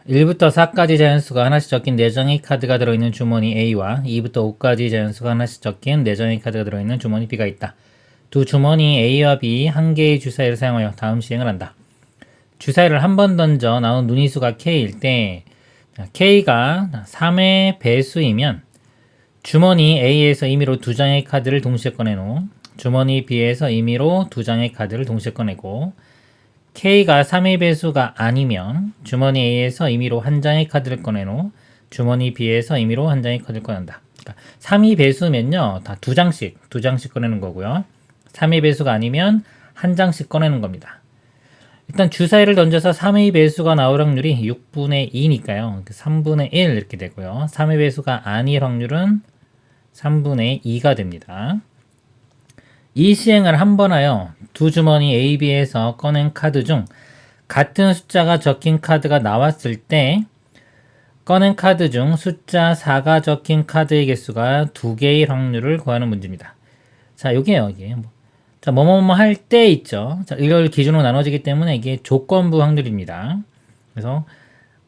1부터 4까지 자연수가 하나씩 적힌 4장의 카드가 들어있는 주머니 A와 2부터 5까지 자연수가 하나씩 적힌 4장의 카드가 들어있는 주머니 B가 있다. 두 주머니 A와 B 한 개의 주사위를 사용하여 다음 시행을 한다. 주사위를 한 번 던져 나온 눈의수가 K일 때 K가 3의 배수이면 주머니 A에서 임의로 2장의 카드를 동시에 꺼내고 주머니 B에서 임의로 2장의 카드를 동시에 꺼내고 K가 3의 배수가 아니면 주머니 A에서 임의로 한 장의 카드를 꺼내고 주머니 B에서 임의로 한 장의 카드를 꺼낸다. 그러니까 3의 배수면요 다 2장씩 꺼내는 거고요. 3의 배수가 아니면 한 장씩 꺼내는 겁니다. 일단 주사위를 던져서 3의 배수가 나올 확률이 6분의 2니까요. 3분의 1 이렇게 되고요. 3의 배수가 아닐 확률은 3분의 2가 됩니다. 이 시행을 한 번 하여 두 주머니 A, B에서 꺼낸 카드 중 같은 숫자가 적힌 카드가 나왔을 때 꺼낸 카드 중 숫자 4가 적힌 카드의 개수가 2개일 확률을 구하는 문제입니다. 자, 요게요, 이게. 자, 뭐뭐뭐 할 때 있죠. 자, 이걸 기준으로 나눠지기 때문에 이게 조건부 확률입니다. 그래서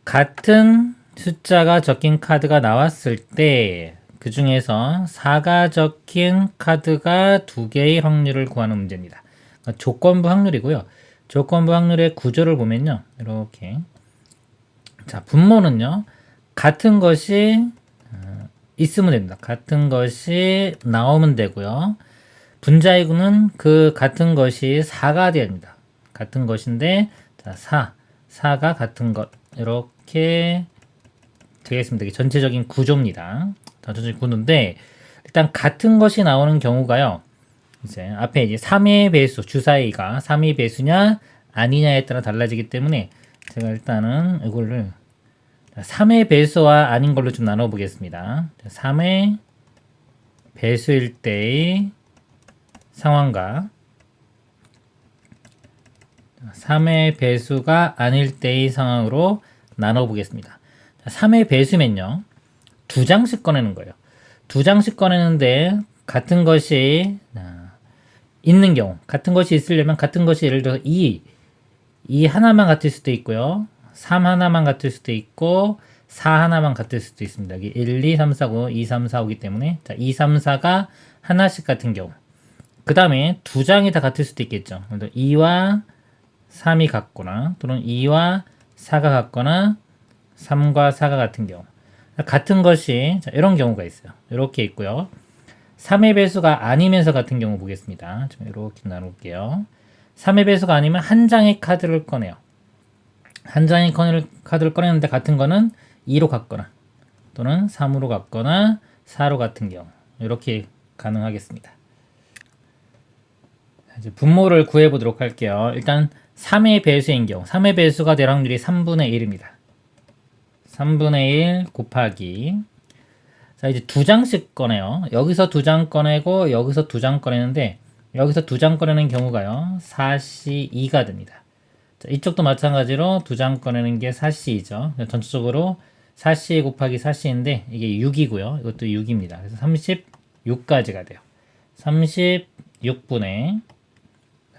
같은 숫자가 적힌 카드가 나왔을 때 그 중에서 4가 적힌 카드가 2개의 확률을 구하는 문제입니다. 그러니까 조건부 확률이고요. 조건부 확률의 구조를 보면요. 이렇게. 자, 분모는요. 같은 것이 있으면 됩니다. 같은 것이 나오면 되고요. 분자이구는 그 같은 것이 4가 되어야 합니다. 같은 것인데, 자, 4가 같은 것. 이렇게 되겠습니다. 이게 전체적인 구조입니다. 전체적인 구조인데, 일단 같은 것이 나오는 경우가요. 이제 앞에 이제 3의 배수, 주사위가 3의 배수냐, 아니냐에 따라 달라지기 때문에, 제가 일단은 이거를 3의 배수와 아닌 걸로 좀 나눠 보겠습니다. 3의 배수일 때의 상황과 3의 배수가 아닐 때의 상황으로 나눠 보겠습니다. 3의 배수면요. 2장씩 꺼내는 거예요. 2장씩 꺼내는데 같은 것이 있는 경우, 같은 것이 있으려면 같은 것이 예를 들어서 2 하나만 같을 수도 있고요. 3 하나만 같을 수도 있고 4 하나만 같을 수도 있습니다. 여기 1, 2, 3, 4, 5, 2, 3, 4, 5기 때문에 자, 2, 3, 4가 하나씩 같은 경우 그 다음에 2장이 다 같을 수도 있겠죠. 2와 3이 같거나 또는 2와 4가 같거나 3과 4가 같은 경우 같은 것이 자, 이런 경우가 있어요. 이렇게 있고요. 3의 배수가 아니면서 같은 경우 보겠습니다. 좀 이렇게 나눌게요. 3의 배수가 아니면 한 장의 카드를 꺼내요. 한 장의 카드를 꺼내는데 같은 거는 2로 같거나 또는 3으로 같거나 4로 같은 경우 이렇게 가능하겠습니다. 이제 분모를 구해보도록 할게요. 일단 3의 배수인 경우 3의 배수가 될 확률이 3분의 1입니다. 3분의 1 곱하기 자 이제 2장씩 꺼내요. 여기서 2장 꺼내고 여기서 2장 꺼내는데 여기서 2장 꺼내는 경우가요. 4C2가 됩니다. 자, 이쪽도 마찬가지로 2장 꺼내는 게 4C이죠. 전체적으로 4C 곱하기 4C인데 이게 6이고요. 이것도 6입니다. 그래서 36까지가 돼요. 36분의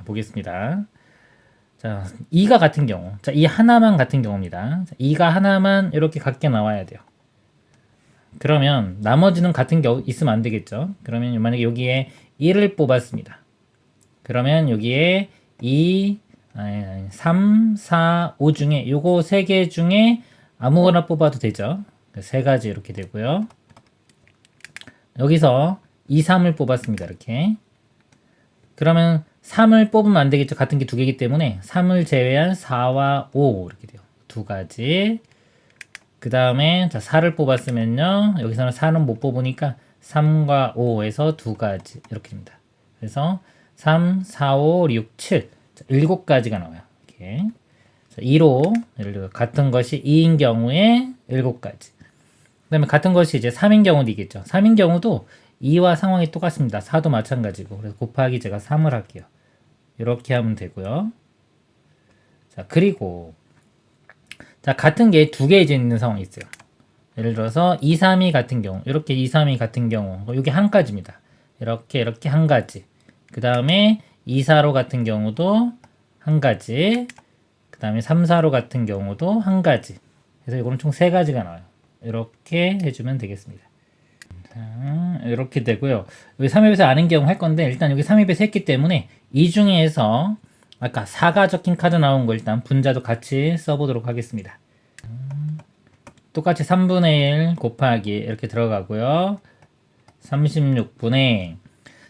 보겠습니다. 자, 2가 같은 경우. 자, 이 하나만 같은 경우입니다. 자, 2가 하나만 이렇게 같게 나와야 돼요. 그러면 나머지는 같은 경우 있으면 안 되겠죠. 그러면 만약에 여기에 1을 뽑았습니다. 그러면 여기에 3, 4, 5 중에 요거 3개 중에 아무거나 뽑아도 되죠. 세 가지 이렇게 되고요. 여기서 2, 3을 뽑았습니다. 이렇게. 그러면 3을 뽑으면 안 되겠죠. 같은 게 2개이기 때문에 3을 제외한 4와 5 이렇게 돼요. 두 가지. 그 다음에 4를 뽑았으면요. 여기서는 4는 못 뽑으니까 3과 5에서 두 가지 이렇게 됩니다. 그래서 3, 4, 5, 6, 7 7가지가 나와요. 이렇게. 2로 예를 들어 같은 것이 2인 경우에 7가지. 그 다음에 같은 것이 이제 3인 경우도 있겠죠. 3인 경우도 2와 상황이 똑같습니다. 4도 마찬가지고. 그래서 곱하기 제가 3을 할게요. 이렇게 하면 되고요. 자, 그리고 자, 같은 게 2개 이제 있는 상황이 있어요. 예를 들어서 2, 3이 같은 경우, 이렇게 2, 3이 같은 경우, 이게 한 가지입니다. 이렇게 한 가지. 그 다음에 2, 4로 같은 경우도 한 가지. 그 다음에 3, 4로 같은 경우도 한 가지. 그래서 이거는 총 3가지가 나와요. 이렇게 해주면 되겠습니다. 자, 이렇게 되고요. 여기 3의 배수 아는 경우 할 건데 일단 여기 3의 배수 했기 때문에 이 중에서 아까 4가 적힌 카드 나온 거 일단 분자도 같이 써보도록 하겠습니다. 똑같이 3분의 1 곱하기 이렇게 들어가고요. 36분의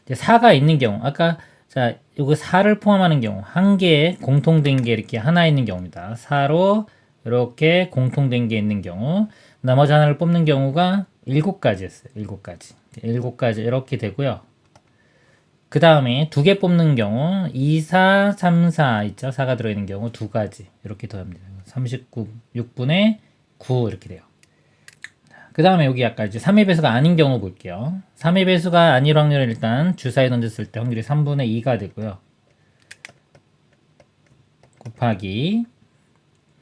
4가 있는 경우 아까 자 이거 4를 포함하는 경우 한 개에 공통된 게 이렇게 하나 있는 경우입니다. 4로 이렇게 공통된 게 있는 경우 나머지 하나를 뽑는 경우가 7가지였어요. 7가지. 7가지 이렇게 되고요. 그 다음에 2개 뽑는 경우 2, 4, 3, 4 있죠. 4가 들어있는 경우 2가지 이렇게 더합니다. 39, 6분의 9 이렇게 돼요. 그 다음에 여기 아까 이제 3의 배수가 아닌 경우 볼게요. 3의 배수가 아닐 확률을 일단 주사에 던졌을 때 확률이 3분의 2가 되고요. 곱하기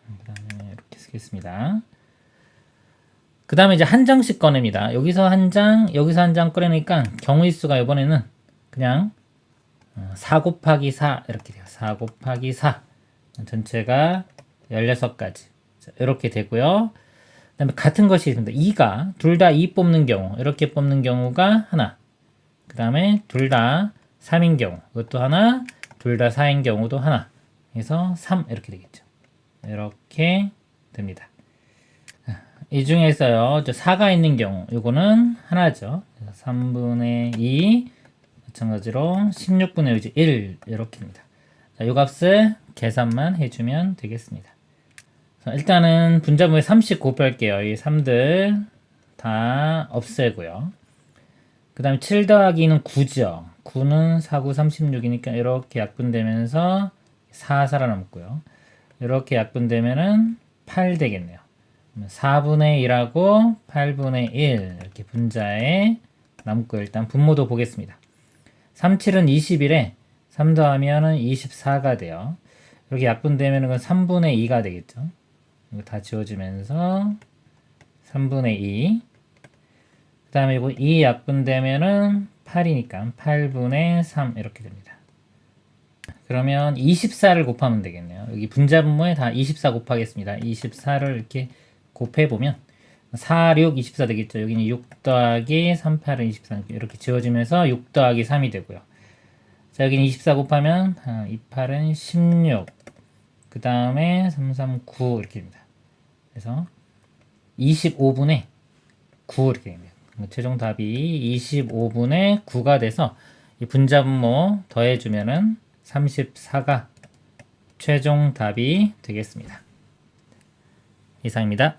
그 다음에 이렇게 쓰겠습니다. 그 다음에 이제 한 장씩 꺼냅니다. 여기서 한 장, 여기서 한 장 꺼내니까 경우의 수가 이번에는 그냥 4 곱하기 4 이렇게 돼요. 4 곱하기 4 전체가 16가지 이렇게 되고요. 그 다음에 같은 것이 있습니다. 2가 둘 다 2 뽑는 경우 이렇게 뽑는 경우가 하나, 그 다음에 둘 다 3인 경우 이것도 하나, 둘 다 4인 경우도 하나 해서 3 이렇게 되겠죠. 이렇게 됩니다. 이 중에서요 4가 있는 경우 이거는 하나죠. 3분의 2 마찬가지로 16분의 1 이렇게입니다. 자, 이 값을 계산만 해주면 되겠습니다. 자, 일단은 분자분의 30 곱할게요. 이 3들 다 없애고요. 그 다음에 7 더하기는 9죠. 9는 4, 9, 36이니까 이렇게 약분되면서 4 살아남고요. 이렇게 약분되면은 8 되겠네요. 4분의 1하고 8분의 1 이렇게 분자에 남고 일단 분모도 보겠습니다. 3, 7은 21에 3 더하면은 24가 돼요. 이렇게 약분되면 은 3분의 2가 되겠죠. 이거 다 지워지면서 3분의 2. 그 다음에 이거 2 약분되면은 8이니까 8분의 3 이렇게 됩니다. 그러면 24를 곱하면 되겠네요. 여기 분자 분모에 다 24 곱하겠습니다. 24를 이렇게 곱해보면 4, 6, 24 되겠죠. 여기는 6 더하기 3, 8은 24 이렇게 지워지면서 6 더하기 3이 되고요. 자, 여기는 24 곱하면 2, 8은 16. 그 다음에 3, 3, 9 이렇게 됩니다. 그래서 25분의 9 이렇게 됩니다. 최종 답이 25분의 9가 돼서 이 분자 분모 더해주면은 34가 최종 답이 되겠습니다. 이상입니다.